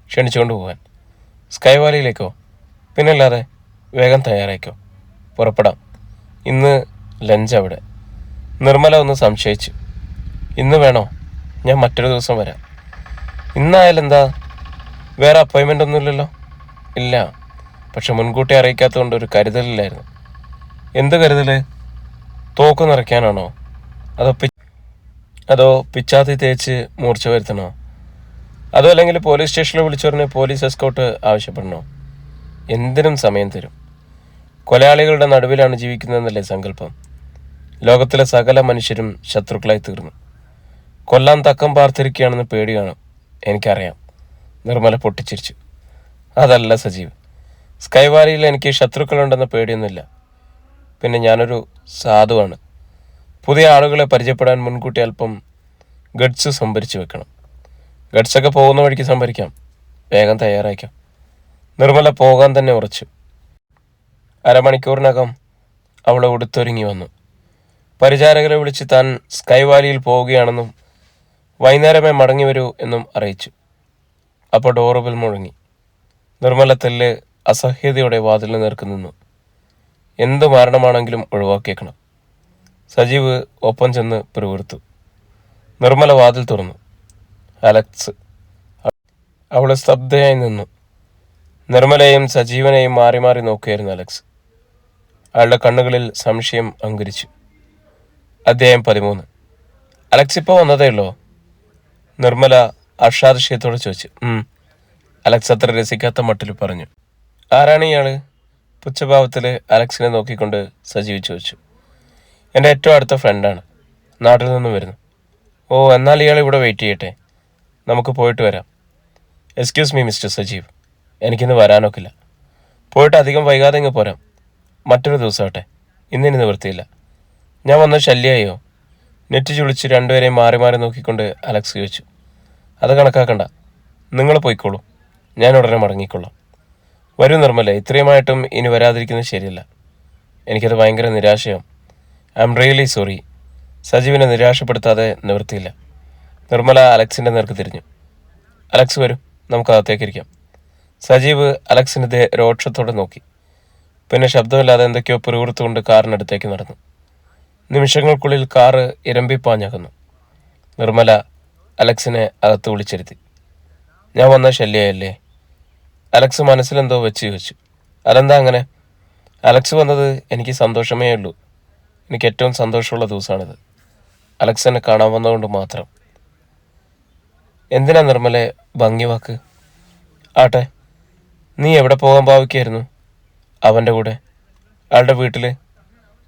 ക്ഷണിച്ചുകൊണ്ട് പോകാൻ. സ്കൈവാലിയിലേക്കോ? പിന്നല്ലാതെ. വേഗം തയ്യാറായിക്കോ, പുറപ്പെടാം. ഇന്ന് ലഞ്ച് അവിടെ. നിർമ്മല ഒന്ന് സംശയിച്ചു. ഇന്ന് വേണോ? ഞാൻ മറ്റൊരു ദിവസം വരാം. ഇന്നായാലെന്താ? വേറെ അപ്പോയിൻമെൻ്റ് ഒന്നുമില്ലല്ലോ? ഇല്ല, പക്ഷെ മുൻകൂട്ടി അറിയിക്കാത്തതുകൊണ്ട് ഒരു കരുതലില്ലായിരുന്നു. എന്ത് കരുതൽ? തോക്ക് നിറയ്ക്കാനാണോ? അതോ പിച്ചാത്തി തേച്ച് മൂർച്ച വരുത്തണോ? അതോ അല്ലെങ്കിൽ പോലീസ് സ്റ്റേഷനിൽ വിളിച്ചോറിന് പോലീസ് എസ്കോട്ട് ആവശ്യപ്പെടണോ? എന്തിനും സമയം തരും. കൊലയാളികളുടെ നടുവിലാണ് ജീവിക്കുന്നതെന്നല്ലേ സങ്കല്പം. ലോകത്തിലെ സകല മനുഷ്യരും ശത്രുക്കളായി തീർന്നു. കൊല്ലാൻ തക്കം പാർത്തിരിക്കുകയാണെന്ന് പേടി കാണും, എനിക്കറിയാം. നിർമ്മല പൊട്ടിച്ചിരിച്ചു. അതല്ല സജീവ്, സ്കൈവാലിയിൽ എനിക്ക് ശത്രുക്കളുണ്ടെന്ന പേടിയൊന്നുമില്ല. പിന്നെ ഞാനൊരു സാധുവാണ്. പുതിയ ആളുകളെ പരിചയപ്പെടാൻ മുൻകൂട്ടി അല്പം ഗഡ്സ് സംഭരിച്ചു വെക്കണം. ഗഡ്സൊക്കെ പോകുന്ന വഴിക്ക് സംഭരിക്കാം. വേഗം തയ്യാറായിക്കാം. നിർമ്മല പോകാൻ തന്നെ ഉറച്ചു. അരമണിക്കൂറിനകം അവളെ ഉടുത്തൊരുങ്ങി വന്നു. പരിചാരകരെ വിളിച്ച് താൻ സ്കൈവാലിയിൽ പോവുകയാണെന്നും വൈകുന്നേരമേ മടങ്ങി വരൂ എന്നും അറിയിച്ചു. അപ്പോൾ ഡോറുബെൽ മുഴങ്ങി. നിർമ്മല തെല്ല് അസഹ്യതയോടെ വാതിലിന് നേർക്ക് നിന്നു. എന്ത് മരണമാണെങ്കിലും ഒഴിവാക്കിയേക്കണം. സജീവ് ഒപ്പം ചെന്ന് പിറുവിറുത്തു. നിർമ്മല വാതിൽ തുറന്നു. അലക്സ്. അവൾ സ്തബ്ധയായി നിന്നു. നിർമ്മലയെയും സജീവനെയും മാറി മാറി നോക്കുകയായിരുന്നു അലക്സ്. അയാളുടെ കണ്ണുകളിൽ സംശയം അങ്കുരിച്ചു. അധ്യായം 13. അലക്സ് ഇപ്പോൾ വന്നതേ ഉള്ളോ? നിർമ്മല അഷാദശയത്തോടെ ചോദിച്ചു. അലക്സ് അത്ര രസിക്കാത്ത മട്ടിൽ പറഞ്ഞു. ആരാണ് ഇയാള്? പുച്ഛഭാവത്തിൽ അലക്സിനെ നോക്കിക്കൊണ്ട് സജീവ് ചോദിച്ചു. എൻ്റെ ഏറ്റവും അടുത്ത ഫ്രണ്ടാണ്, നാട്ടിൽ നിന്നും വരുന്നു. ഓ, എന്നാൽ ഇയാൾ ഇവിടെ വെയിറ്റ് ചെയ്യട്ടെ, നമുക്ക് പോയിട്ട് വരാം. എക്സ്ക്യൂസ് മീ മിസ്റ്റർ സജീവ്, എനിക്കിന്ന് വരാനൊക്കില്ല. പോയിട്ട് അധികം വൈകാതെ ഇങ്ങ് പോരാം. മറ്റൊരു ദിവസമാട്ടെ, ഇന്നിനി നിവൃത്തിയില്ല. ഞാൻ വന്ന ശല്യമായോ? നെറ്റ് ചുളിച്ച് രണ്ടുപേരെയും മാറി മാറി നോക്കിക്കൊണ്ട് അലക്സ് ചോദിച്ചു. അത് കണക്കാക്കണ്ട, നിങ്ങൾ പോയിക്കോളൂ, ഞാൻ ഉടനെ മടങ്ങിക്കൊള്ളാം. വരൂ നിർമ്മല, ഇത്രയുമായിട്ടും ഇനി വരാതിരിക്കുന്നത് ശരിയല്ല. എനിക്കത് ഭയങ്കര നിരാശയാവും. I am really sorry. സജീവിനെ നിരാശപ്പെടുത്താതെ നിവൃത്തിയില്ല. നിർമ്മല അലക്സിൻ്റെ നേർക്ക് തിരിഞ്ഞു. അലക്സ് വരൂ, നമുക്ക് അകത്തേക്കിരിക്കാം. സജീവ് അലക്സിൻ്റെ രോക്ഷത്തോടെ നോക്കി. പിന്നെ ശബ്ദമില്ലാതെ എന്തൊക്കെയോ പിറുവിറുത്തുകൊണ്ട് കാറിനടുത്തേക്ക് നടന്നു. നിമിഷങ്ങൾക്കുള്ളിൽ കാറ് ഇരമ്പിപ്പാഞ്ഞകന്നു. നിർമ്മല അലക്സിനെ അകത്ത് വിളിച്ചിരുത്തി. ഞാൻ വന്ന ശല്യയല്ലേ? അലക്സ് മനസ്സിലെന്തോ വെച്ച് ചോദിച്ചു. അതെന്താ അങ്ങനെ? അലക്സ് വന്നത് എനിക്ക് സന്തോഷമേ ഉള്ളൂ. എനിക്ക് ഏറ്റവും സന്തോഷമുള്ള ദിവസമാണിത്. അലക്സിനെ കാണാൻ വന്നതുകൊണ്ട് മാത്രം. എന്തിനാ നിർമ്മലെ ഭംഗി വാക്ക്? ആട്ടെ, നീ എവിടെ പോകാൻ ഭാവിക്കായിരുന്നു? അവൻ്റെ കൂടെ, അയാളുടെ വീട്ടിൽ.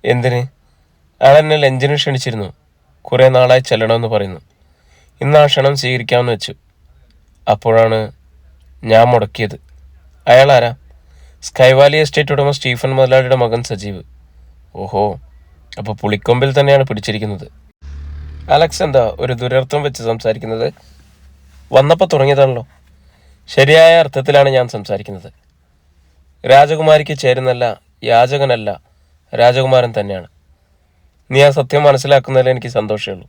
എന്തിന്? അയാൾ എന്നെ ലഞ്ചിന് ക്ഷണിച്ചിരുന്നു. കുറേ നാളായി ചെല്ലണമെന്ന് പറയുന്നു. ഇന്ന് ആ ക്ഷണം സ്വീകരിക്കാമെന്ന് വെച്ചു. അപ്പോഴാണ് ഞാൻ മുടക്കിയത്. അയാൾ ആരാ? സ്കൈവാലി എസ്റ്റേറ്റ് ഉടമ സ്റ്റീഫൻ മുതലാളിയുടെ മകൻ സജീവ്. ഓഹോ, അപ്പോൾ പുളിക്കൊമ്പിൽ തന്നെയാണ് പിടിച്ചിരിക്കുന്നത്. അലക്സ് എന്താ ഒരു ദുരർത്ഥം വെച്ച് സംസാരിക്കുന്നത്? വന്നപ്പോൾ തുടങ്ങിയതാണല്ലോ. ശരിയായ അർത്ഥത്തിലാണ് ഞാൻ സംസാരിക്കുന്നത്. രാജകുമാരിക്ക് ചേരുന്നല്ല, യാചകനല്ല, രാജകുമാരൻ തന്നെയാണ്. നീ ആ സത്യം മനസ്സിലാക്കുന്നതിൽ എനിക്ക് സന്തോഷമുള്ളൂ.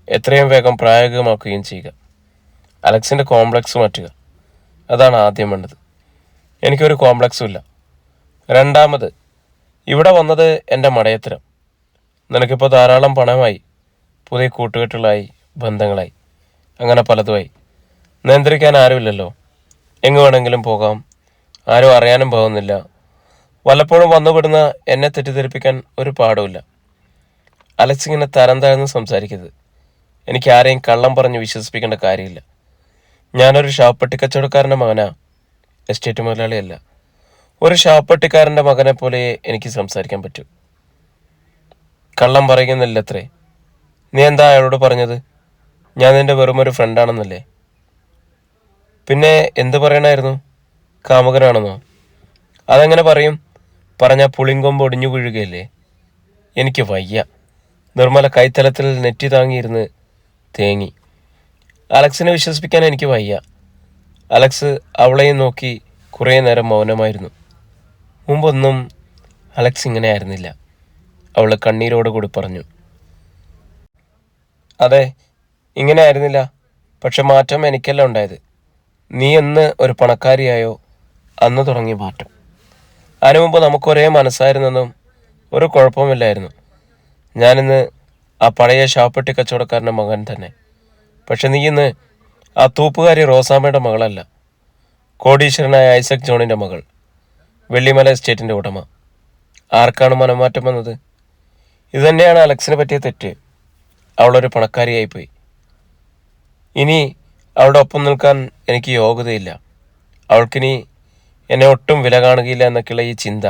എത്രയും വേഗം പ്രായോഗികമാക്കുകയും ചെയ്യുക. അലക്സിൻ്റെ കോംപ്ലക്സ് മാറ്റുക. അതാണ് ആദ്യം വേണ്ടത്. എനിക്കൊരു കോംപ്ലക്സും ഇല്ല. രണ്ടാമത്, ഇവിടെ വന്നത് എൻ്റെ മടയത്തരം. നിനക്കിപ്പോൾ ധാരാളം പണമായി, പുതിയ കൂട്ടുകെട്ടുകളായി, ബന്ധങ്ങളായി, അങ്ങനെ പലതുമായി. നിയന്ത്രിക്കാൻ ആരുമില്ലല്ലോ. എങ്ങു വേണമെങ്കിലും പോകാം. ആരും അറിയാനും പോകുന്നില്ല. വല്ലപ്പോഴും വന്നുപെടുന്ന എന്നെ തെറ്റിദ്ധരിപ്പിക്കാൻ ഒരു പാടുമില്ല. അലക്സ് ഇങ്ങനെ തരം താഴ്ന്ന് സംസാരിക്കരുത്. എനിക്ക് ആരെയും കള്ളം പറഞ്ഞ് വിശ്വസിപ്പിക്കേണ്ട കാര്യമില്ല. ഞാനൊരു ഷാപ്പട്ടി കച്ചവടക്കാരൻ്റെ മകനാ, എസ്റ്റേറ്റ് മുതലാളിയല്ല. ഒരു ഷാപ്പട്ടിക്കാരൻ്റെ മകനെ പോലെ എനിക്ക് സംസാരിക്കാൻ പറ്റൂ. കള്ളം പറയുന്നില്ലത്രേ. നീ എന്താ അയാളോട് പറഞ്ഞത്? ഞാൻ നിൻ്റെ വെറുമൊരു ഫ്രണ്ടാണെന്നല്ലേ? പിന്നെ എന്ത് പറയണമായിരുന്നു? കാമുകനാണെന്നോ? അതെങ്ങനെ പറയും? പറഞ്ഞാൽ പുളിങ്കൊമ്പ് ഒടിഞ്ഞു വീഴുകയല്ലേ. എനിക്ക് വയ്യ. നിർമ്മല കൈത്തലത്തിൽ നെറ്റി താങ്ങിയിരുന്ന് തേങ്ങി. അലക്സിനെ വിശ്വസിപ്പിക്കാൻ എനിക്ക് വയ്യ. അലക്സ് അവളെയും നോക്കി കുറേ നേരം മൗനമായിരുന്നു. മുമ്പൊന്നും അലക്സ് ഇങ്ങനെ ആയിരുന്നില്ല. അവൾ കണ്ണീരോട് കൂടി പറഞ്ഞു. അതെ, ഇങ്ങനെ ആയിരുന്നില്ല. പക്ഷെ മാറ്റം എനിക്കല്ല ഉണ്ടായത്. നീ എന്ന് ഒരു പണക്കാരിയായോ അന്ന് തുടങ്ങിയ മാറ്റം. അതിനു മുമ്പ് നമുക്കൊരേ മനസ്സായിരുന്നെന്നും ഒരു കുഴപ്പമില്ലായിരുന്നു. ഞാനിന്ന് ആ പഴയ ഷാപ്പട്ടി കച്ചവടക്കാരൻ്റെ മകൻ തന്നെ. പക്ഷെ നീ ഇന്ന് ആ തൂപ്പുകാരി റോസാമ്മയുടെ മകളല്ല. കോടീശ്വരനായ ഐസക് ജോണിൻ്റെ മകൾ, വെള്ളിമല എസ്റ്റേറ്റിൻ്റെ ഉടമ. ആർക്കാണ് മനംമാറ്റം വന്നത്? ഇതുതന്നെയാണ് അലക്സിന് പറ്റിയ തെറ്റ്. അവളൊരു പണക്കാരിയായിപ്പോയി. ഇനി അവളുടെ ഒപ്പം നിൽക്കാൻ എനിക്ക് യോഗ്യതയില്ല. അവൾക്കിനി എന്നെ ഒട്ടും വില കാണുകയില്ല എന്നൊക്കെയുള്ള ഈ ചിന്ത.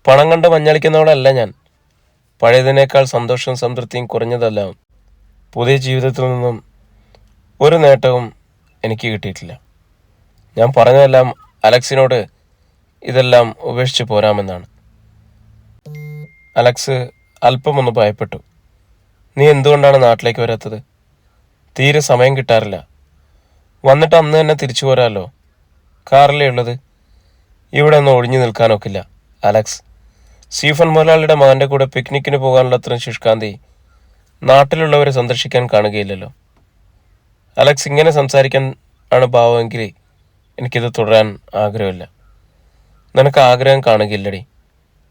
പണം കണ്ട് മഞ്ഞളിക്കുന്നവളല്ല ഞാൻ. പഴയതിനേക്കാൾ സന്തോഷവും സംതൃപ്തിയും കുറഞ്ഞതല്ല. പുതിയ ജീവിതത്തിൽ നിന്നും ഒരു നേട്ടവും എനിക്ക് കിട്ടിയിട്ടില്ല. ഞാൻ പറഞ്ഞതെല്ലാം അലക്സിനോട് ഇതെല്ലാം ഉപേക്ഷിച്ച് പോരാമെന്നാണ്. അലക്സ് അല്പമൊന്ന് ഭയപ്പെട്ടു. നീ എന്തുകൊണ്ടാണ് നാട്ടിലേക്ക് വരാത്തത്? തീരെ സമയം കിട്ടാറില്ല. വന്നിട്ട് അന്ന് തന്നെ തിരിച്ചു പോരാമല്ലോ. കാറിലേ ഉള്ളത്. ഇവിടെ ഒന്നും ഒഴിഞ്ഞു നിൽക്കാനൊക്കില്ല അലക്സ്. സ്റ്റീഫൻ മുതലാളിയുടെ മകൻ്റെ കൂടെ പിക്നിക്കിന് പോകാനുള്ള അത്രയും ശുഷ്കാന്തി നാട്ടിലുള്ളവരെ സന്ദർശിക്കാൻ കാണുകയില്ലല്ലോ. അലക്സ് ഇങ്ങനെ സംസാരിക്കാൻ ആണ് ഭാവമെങ്കിൽ എനിക്കിത് തുടരാൻ ആഗ്രഹമില്ല. നിനക്ക് ആഗ്രഹം കാണുകയില്ലടി.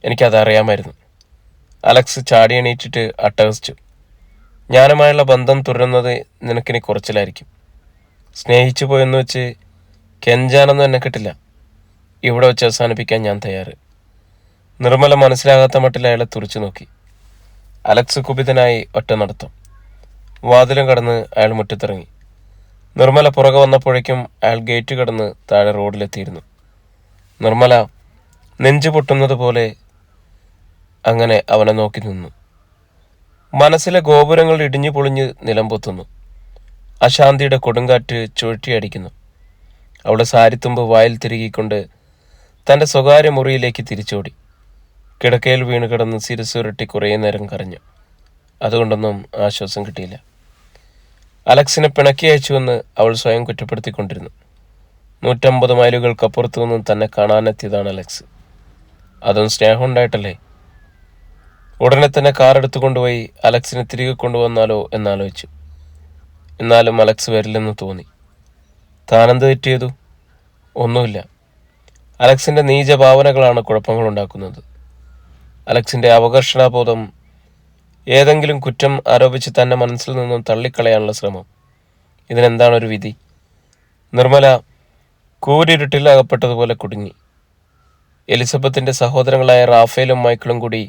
എനിക്കതറിയാമായിരുന്നു. അലക്സ് ചാടി എണീറ്റിട്ട് അട്ടഹസിച്ചു. ഞാനുമായുള്ള ബന്ധം തുടരുന്നത് നിനക്കിനി കുറച്ചിലായിരിക്കും. സ്നേഹിച്ചു പോയെന്ന് വെച്ച് കെഞ്ചാനൊന്നും എന്നെ കിട്ടില്ല. ഇവിടെ വെച്ച് അവസാനിപ്പിക്കാൻ ഞാൻ തയ്യാറ്. നിർമ്മല മനസ്സിലാകാത്ത മട്ടിൽ അയാളെ തുറച്ചു നോക്കി. അലക്സ് കുപിതനായി ഒറ്റ നടത്തം. വാതിലും കടന്ന് അയാൾ മുറ്റത്തിറങ്ങി. നിർമ്മല പുറകെ വന്നപ്പോഴേക്കും അയാൾ ഗേറ്റ് കടന്ന് താഴെ റോഡിലെത്തിയിരുന്നു. നിർമ്മല നെഞ്ചു പൊട്ടുന്നത് പോലെ അങ്ങനെ അവനെ നോക്കി നിന്നു. മനസ്സിലെ ഗോപുരങ്ങൾ ഇടിഞ്ഞു പൊളിഞ്ഞ് നിലംപൊത്തുന്നു. അശാന്തിയുടെ കൊടുങ്കാറ്റ് ചുഴറ്റിയടിക്കുന്നു. അവളുടെ സാരിത്തുമ്പ് വായിൽ തിരുകിക്കൊണ്ട് തൻ്റെ സ്വകാര്യ മുറിയിലേക്ക് തിരിച്ചോടി. കിടക്കയിൽ വീണ് കിടന്ന് സിരസുരട്ടി കുറേ നേരം കരഞ്ഞു. അതുകൊണ്ടൊന്നും ആശ്വാസം കിട്ടിയില്ല. അലക്സിനെ പിണക്കി അയച്ചുവെന്ന് അവൾ സ്വയം കുറ്റപ്പെടുത്തിക്കൊണ്ടിരുന്നു. 150 മൈലുകൾക്കപ്പുറത്തു നിന്നും തന്നെ കാണാനെത്തിയതാണ് അലക്സ്. അതും സ്നേഹം ഉണ്ടായിട്ടല്ലേ. ഉടനെ തന്നെ കാർ എടുത്തു കൊണ്ടുപോയി അലക്സിനെ തിരികെ കൊണ്ടുവന്നാലോ എന്നാലോചിച്ചു. എന്നാലും അലക്സ് വരില്ലെന്ന് തോന്നി. താനെന്ത് തെറ്റിയതു? ഒന്നുമില്ല. അലക്സിൻ്റെ നീച ഭാവനകളാണ് കുഴപ്പങ്ങളുണ്ടാക്കുന്നത്. അലക്സിൻ്റെ അപകർഷണാബോധം ഏതെങ്കിലും കുറ്റം ആരോപിച്ച് തന്നെ മനസ്സിൽ നിന്നും തള്ളിക്കളയാനുള്ള ശ്രമം. ഇതിനെന്താണൊരു വിധി? നിർമ്മല കൂരിരുട്ടിൽ അകപ്പെട്ടതുപോലെ കുടുങ്ങി. എലിസബത്തിൻ്റെ സഹോദരങ്ങളായ റാഫേലും മൈക്കിളും കൂടി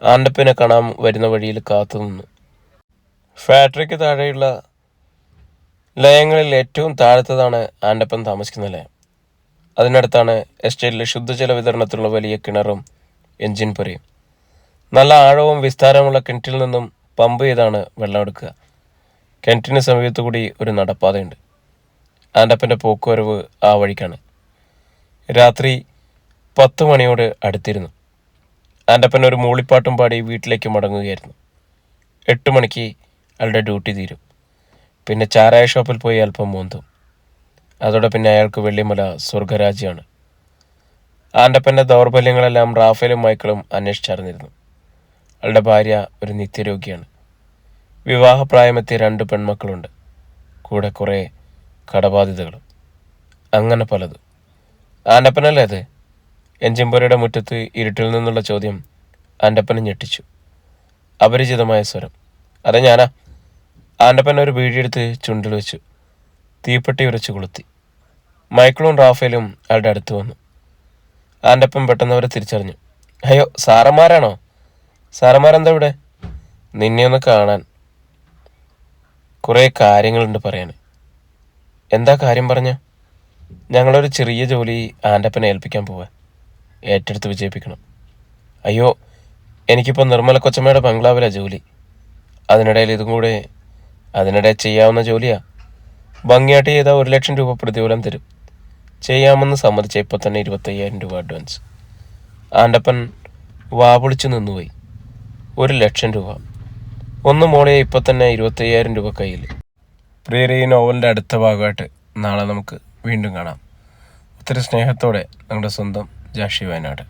ആൻഡപ്പനെ കാണാൻ വരുന്ന വഴിയിൽ കാത്തുനിന്നു. ഫാക്ടറിക്ക് താഴെയുള്ള ലയങ്ങളിൽ ഏറ്റവും താഴത്തതാണ് ആൻഡപ്പൻ താമസിക്കുന്ന ലയം. അതിനടുത്താണ് എസ്റ്റേറ്റിലെ ശുദ്ധജല വിതരണത്തിലുള്ള വലിയ കിണറും എൻജിൻ പുരയും. നല്ല ആഴവും വിസ്താരമുള്ള കിണറ്റിൽ നിന്നും പമ്പ് ചെയ്താണ് വെള്ളം എടുക്കുക. കിണറ്റിന് സമീപത്തു കൂടി ഒരു നടപ്പാതയുണ്ട്. ആൻ്റപ്പൻ്റെ പോക്കുവരവ് ആ വഴിക്കാണ്. രാത്രി 10 മണിയോട് അടുത്തിരുന്നു. ആൻ്റപ്പൻ ഒരു മൂളിപ്പാട്ടും പാടി വീട്ടിലേക്ക് മടങ്ങുകയായിരുന്നു. 8 മണിക്ക് അയാളുടെ ഡ്യൂട്ടി തീരും. പിന്നെ ചാരായ ഷോപ്പിൽ പോയി അല്പം മൂന്തും. അതോടെ പിന്നെ അയാൾക്ക് വെള്ളിമല സ്വർഗരാജ്യമാണ്. ആൻ്റപ്പൻ്റെ ദൗർബല്യങ്ങളെല്ലാം റാഫേലും മൈക്കിളും അന്വേഷിച്ചറിഞ്ഞിരുന്നു. അയാളുടെ ഭാര്യ ഒരു നിത്യരോഗിയാണ്. വിവാഹപ്രായമെത്തിയ 2 പെൺമക്കളുണ്ട്. കൂടെ കുറേ കടബാധ്യതകളും. അങ്ങനെ പലതും. ആൻ്റപ്പനല്ലേ അത്? എഞ്ചിമ്പുരയുടെ മുറ്റത്ത് ഇരുട്ടിൽ നിന്നുള്ള ചോദ്യം ആൻ്റപ്പനെ ഞെട്ടിച്ചു. അപരിചിതമായ സ്വരം. അതെ, ഞാനാ. ആൻ്റപ്പൻ ഒരു ബീഡിയെടുത്ത് ചുണ്ടിൽ വെച്ചു. തീപ്പെട്ടി ഉരച്ചു കൊളുത്തി. മൈക്കിളും റാഫേലും അയാളുടെ അടുത്ത് വന്നു. ആൻ്റപ്പൻ പെട്ടെന്ന് അവരെ തിരിച്ചറിഞ്ഞു. അയ്യോ, സാറന്മാരാണോ? സാറന്മാരെന്താ ഇവിടെ? നിന്നെ ഒന്ന് കാണാൻ. കുറേ കാര്യങ്ങളുണ്ട് പറയാൻ. എന്താ കാര്യം പറഞ്ഞ? ഞങ്ങളൊരു ചെറിയ ജോലി ആൻ്റപ്പനെ ഏൽപ്പിക്കാൻ പോവാ. ഏറ്റെടുത്ത് വിജയിപ്പിക്കണം. അയ്യോ, എനിക്കിപ്പോൾ നിർമ്മല കൊച്ചമ്മയുടെ ബംഗ്ലാവിലാണ് ജോലി. അതിനിടയിൽ ഇതും കൂടെ. അതിനിടെ ചെയ്യാവുന്ന ജോലിയാ. ഭംഗിയായിട്ട് ചെയ്താൽ 1 ലക്ഷം രൂപ പ്രതിഫലം തരും. ചെയ്യാമെന്ന് സമ്മതിച്ച ഇപ്പോൾ തന്നെ 25,000 രൂപ അഡ്വാൻസ്. ആൻ്റപ്പൻ വാപൊളിച്ചു നിന്നുപോയി. 1 ലക്ഷം രൂപ. ഒന്ന് മോളെ, ഇപ്പോൾ തന്നെ 25,000 രൂപ കയ്യിൽ. പ്രിയരെ, ഈ നോവലിൻ്റെ അടുത്ത ഭാഗമായിട്ട് നാളെ നമുക്ക് വീണ്ടും കാണാം. ഒത്തിരി സ്നേഹത്തോടെ, നമ്മുടെ സ്വന്തം ജാഷി വയനാട്.